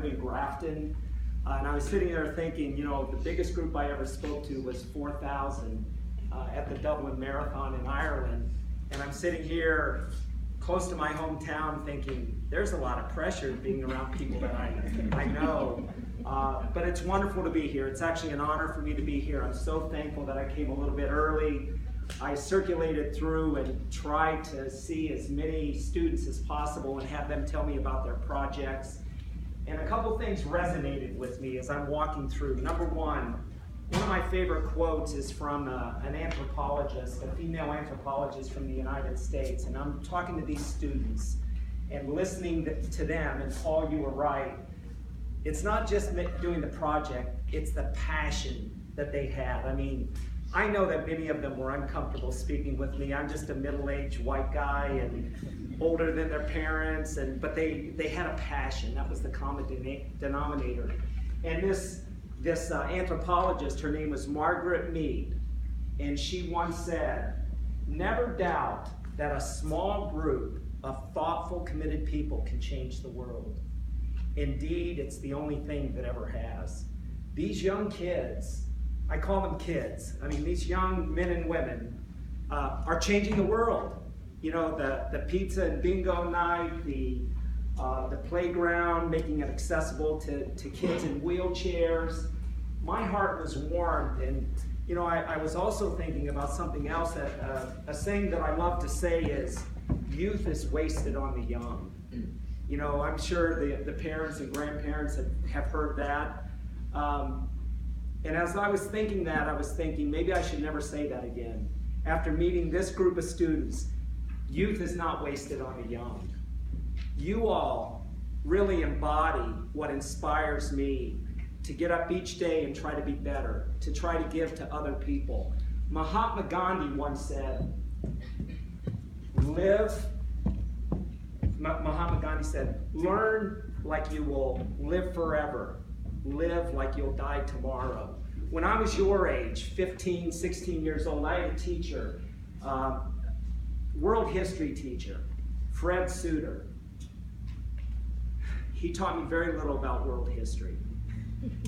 in Grafton. And I was sitting there thinking, you know, the biggest group I ever spoke to was 4,000 at the Dublin Marathon in Ireland. And I'm sitting here close to my hometown thinking, there's a lot of pressure being around people that I know. But it's wonderful to be here. It's actually an honor for me to be here. I'm so thankful that I came a little bit early. I circulated through and tried to see as many students as possible and have them tell me about their projects. And a couple things resonated with me as I'm walking through. Number one of my favorite quotes is from an anthropologist, a female anthropologist from the United States. And I'm talking to these students and listening to them, and Paul, you were right. It's not just doing the project, it's the passion that they had. I mean, I know that many of them were uncomfortable speaking with me. I'm just a middle-aged white guy and older than their parents, but they had a passion. That was the common denominator. And this anthropologist, her name was Margaret Mead, and she once said, "Never doubt that a small group of thoughtful, committed people can change the world. Indeed, it's the only thing that ever has." These young kids, I call them kids, I mean these young men and women are changing the world. You know, the pizza and bingo night, the playground, making it accessible to kids in wheelchairs. My heart was warmed, and you know, I was also thinking about something else. That a saying that I love to say is, youth is wasted on the young. You know, I'm sure the parents and grandparents have heard that. And as I was thinking that, I was thinking maybe I should never say that again. After meeting this group of students, youth is not wasted on the young. You all really embody what inspires me to get up each day and try to be better, to try to give to other people. Mahatma Gandhi once said, Mahatma Gandhi said, "Learn like you will live forever. Live like you'll die tomorrow." When I was your age, 15, 16 years old, I had a teacher, world history teacher, Fred Suter. He taught me very little about world history,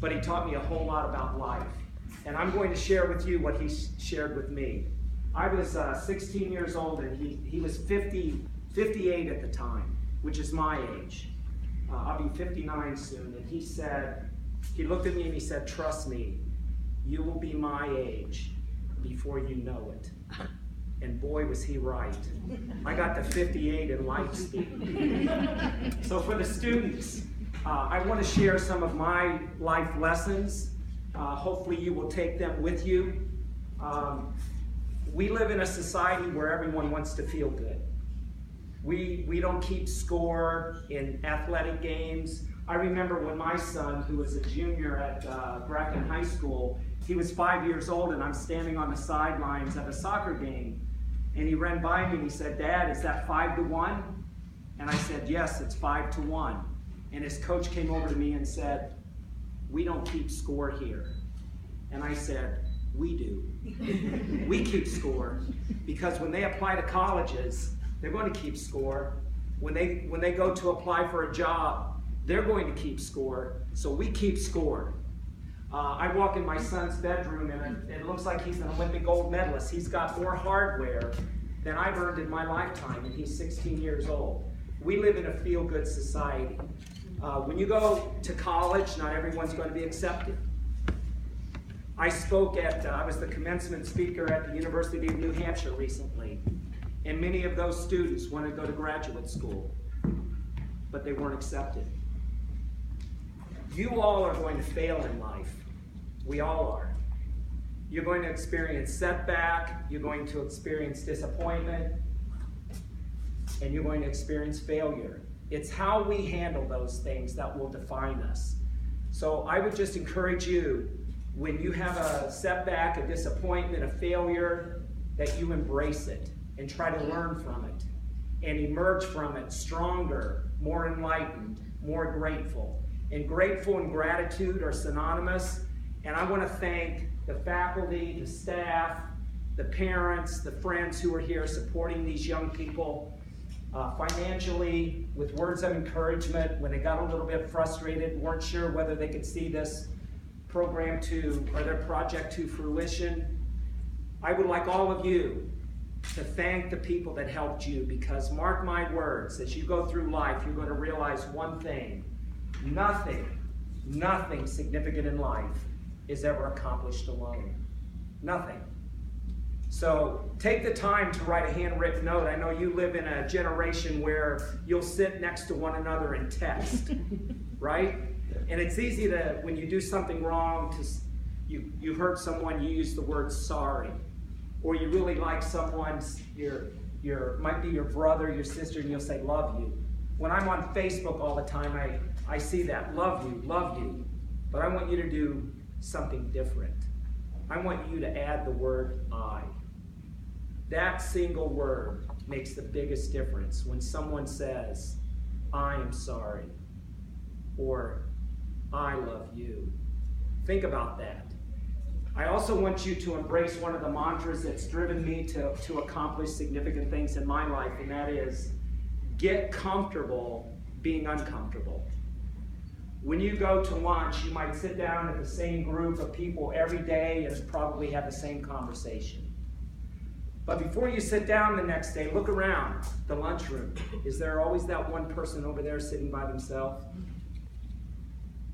but he taught me a whole lot about life. And I'm going to share with you what he shared with me. I was 16 years old, and he was 58 at the time, which is my age. I'll be 59 soon. And he looked at me and he said, "Trust me, you will be my age before you know it." And boy, was he right. I got to 58 in light speed. So for the students, I want to share some of my life lessons. Hopefully you will take them with you. We live in a society where everyone wants to feel good. We don't keep score in athletic games. I remember when my son, who was a junior at Grafton High School, he was 5 years old, and I'm standing on the sidelines at a soccer game. And he ran by me and he said, "Dad, is that 5-1? And I said, "Yes, it's 5-1. And his coach came over to me and said, "We don't keep score here." And I said, "We do. We keep score, because when they apply to colleges, they're going to keep score. When they go to apply for a job, they're going to keep score. So we keep score." I walk in my son's bedroom, and it looks like he's an Olympic gold medalist. He's got more hardware than I've earned in my lifetime, and he's 16 years old. We live in a feel-good society. When you go to college, not everyone's going to be accepted. I was the commencement speaker at the University of New Hampshire recently, and many of those students wanted to go to graduate school, but they weren't accepted. You all are going to fail in life. We all are. You're going to experience setback, you're going to experience disappointment, and you're going to experience failure. It's how we handle those things that will define us. So I would just encourage you, when you have a setback, a disappointment, a failure, that you embrace it and try to learn from it and emerge from it stronger, more enlightened, more grateful. And grateful and gratitude are synonymous. And I want to thank the faculty, the staff, the parents, the friends who are here supporting these young people. financially, with words of encouragement, when they got a little bit frustrated, weren't sure whether they could see this program or their project to fruition. I would like all of you to thank the people that helped you, because mark my words, as you go through life, you're going to realize one thing: nothing significant in life is ever accomplished alone. Nothing. So take the time to write a handwritten note. I know you live in a generation where you'll sit next to one another and text, right? And it's easy to, when you do something wrong, you hurt someone, you use the word sorry. Or you really like someone, might be your brother, your sister, and you'll say, love you. When I'm on Facebook all the time, I see that, love you. But I want you to do something different. I want you to add the word I. That single word makes the biggest difference when someone says, I am sorry, or I love you. Think about that. I also want you to embrace one of the mantras that's driven me to accomplish significant things in my life, and that is, get comfortable being uncomfortable. When you go to lunch, you might sit down at the same group of people every day and probably have the same conversation. But before you sit down the next day, look around the lunchroom. Is there always that one person over there sitting by themselves?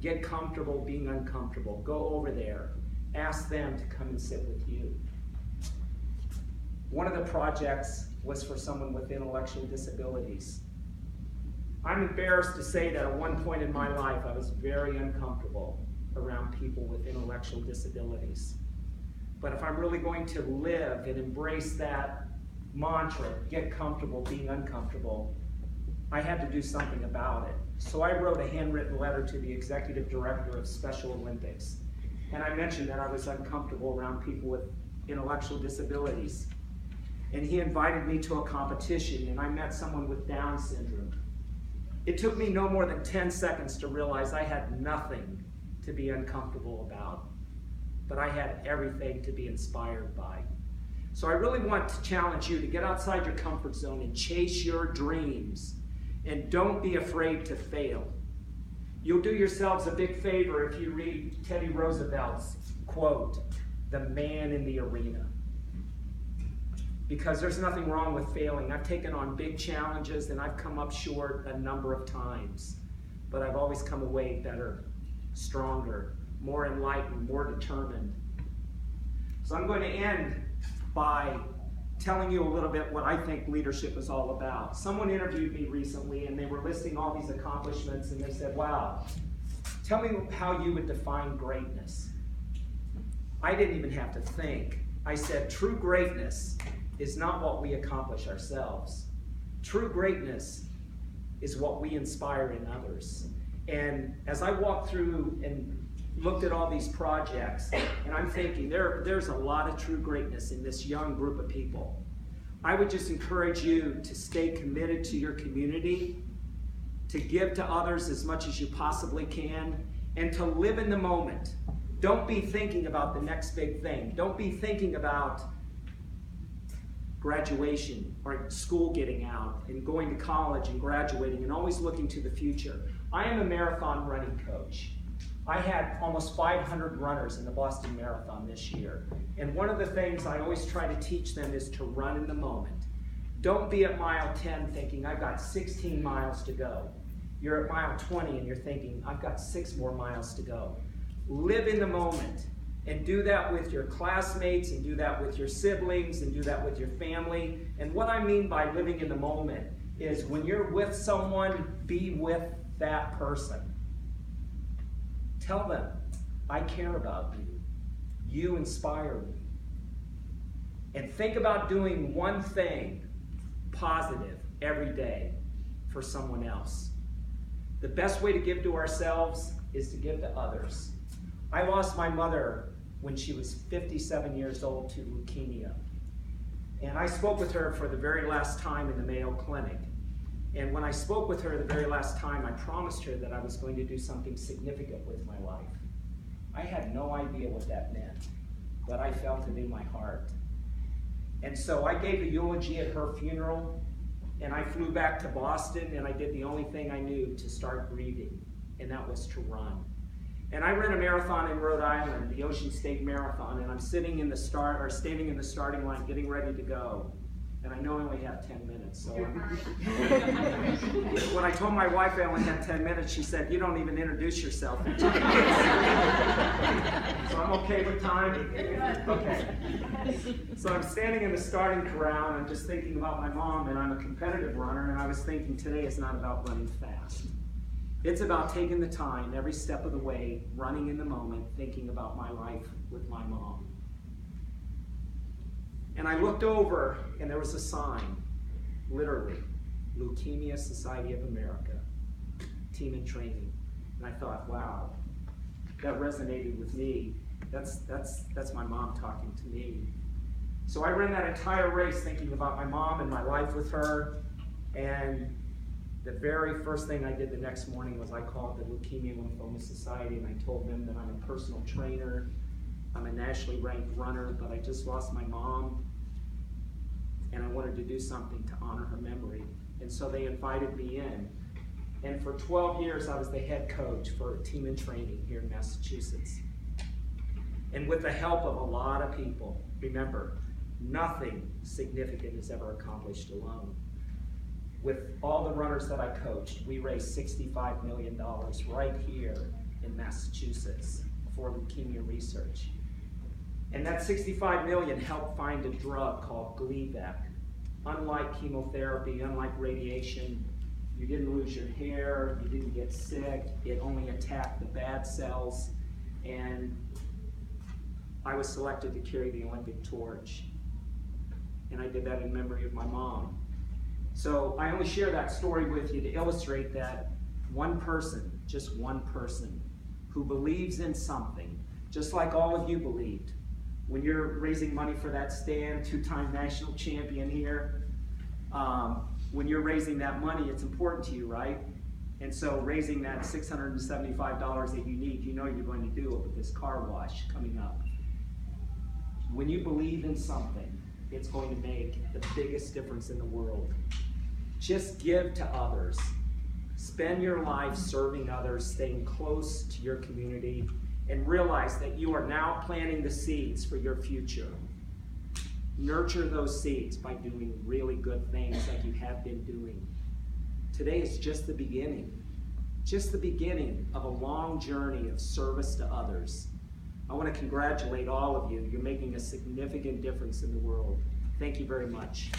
Get comfortable being uncomfortable. Go over there. Ask them to come and sit with you. One of the projects was for someone with intellectual disabilities. I'm embarrassed to say that at one point in my life, I was very uncomfortable around people with intellectual disabilities. But if I'm really going to live and embrace that mantra, get comfortable being uncomfortable, I had to do something about it. So I wrote a handwritten letter to the executive director of Special Olympics. And I mentioned that I was uncomfortable around people with intellectual disabilities. And he invited me to a competition, and I met someone with Down syndrome. It took me no more than 10 seconds to realize I had nothing to be uncomfortable about, but I had everything to be inspired by. So I really want to challenge you to get outside your comfort zone and chase your dreams, and don't be afraid to fail. You'll do yourselves a big favor if you read Teddy Roosevelt's quote, "The man in the arena." Because there's nothing wrong with failing. I've taken on big challenges and I've come up short a number of times, but I've always come away better, stronger, more enlightened, more determined. So I'm going to end by telling you a little bit what I think leadership is all about. Someone interviewed me recently and they were listing all these accomplishments, and they said, wow, tell me how you would define greatness. I didn't even have to think. I said, true greatness is not what we accomplish ourselves. True greatness is what we inspire in others. And as I walked through and looked at all these projects, and I'm thinking there's a lot of true greatness in this young group of people. I would just encourage you to stay committed to your community, to give to others as much as you possibly can, and to live in the moment. Don't be thinking about the next big thing. Don't be thinking about graduation or school getting out and going to college and graduating and always looking to the future. I am a marathon running coach. I had almost 500 runners in the Boston Marathon this year. And one of the things I always try to teach them is to run in the moment. Don't be at mile 10 thinking, I've got 16 miles to go. You're at mile 20 and you're thinking, I've got 6 more miles to go. Live in the moment, and do that with your classmates, and do that with your siblings, and do that with your family. And what I mean by living in the moment is when you're with someone, be with that person. Tell them, I care about you. You inspire me. And think about doing one thing positive every day for someone else. The best way to give to ourselves is to give to others. I lost my mother when she was 57 years old to leukemia. And I spoke with her for the very last time in the Mayo Clinic. And when I spoke with her the very last time, I promised her that I was going to do something significant with my life. I had no idea what that meant, but I felt it in my heart. And so I gave a eulogy at her funeral, And I flew back to Boston, and I did the only thing I knew to start breathing, and that was to run. And I ran a marathon in Rhode Island, the Ocean State Marathon, and I'm standing in the starting line, getting ready to go. And I know I only have 10 minutes, so when I told my wife I only had 10 minutes, she said, "You don't even introduce yourself." So I'm okay with time? Okay. So I'm standing in the starting corral, and I'm just thinking about my mom, and I'm a competitive runner, and I was thinking today is not about running fast. It's about taking the time every step of the way, running in the moment, thinking about my life with my mom. And I looked over, and there was a sign, literally, Leukemia Society of America, team in training. And I thought, wow, that resonated with me. That's my mom talking to me. So I ran that entire race thinking about my mom and my life with her. And the very first thing I did the next morning was I called the Leukemia Lymphoma Society, and I told them that I'm a personal trainer, I'm a nationally ranked runner, but I just lost my mom, and I wanted to do something to honor her memory. And so they invited me in. And for 12 years, I was the head coach for a team in training here in Massachusetts. And with the help of a lot of people, remember, nothing significant is ever accomplished alone. With all the runners that I coached, we raised $65 million right here in Massachusetts for leukemia research. And that $65 million helped find a drug called Gleevec. Unlike chemotherapy, unlike radiation, you didn't lose your hair, you didn't get sick, it only attacked the bad cells, and I was selected to carry the Olympic torch. And I did that in memory of my mom. So I only share that story with you to illustrate that one person, just one person, who believes in something, just like all of you believed. When you're raising money for that stand, two-time national champion here, when you're raising that money, it's important to you, right? And so raising that $675 that you need, you know you're going to do it with this car wash coming up. When you believe in something, it's going to make the biggest difference in the world. Just give to others. Spend your life serving others, staying close to your community, and realize that you are now planting the seeds for your future. Nurture those seeds by doing really good things like you have been doing. Today is just the beginning of a long journey of service to others. I want to congratulate all of you. You're making a significant difference in the world. Thank you very much.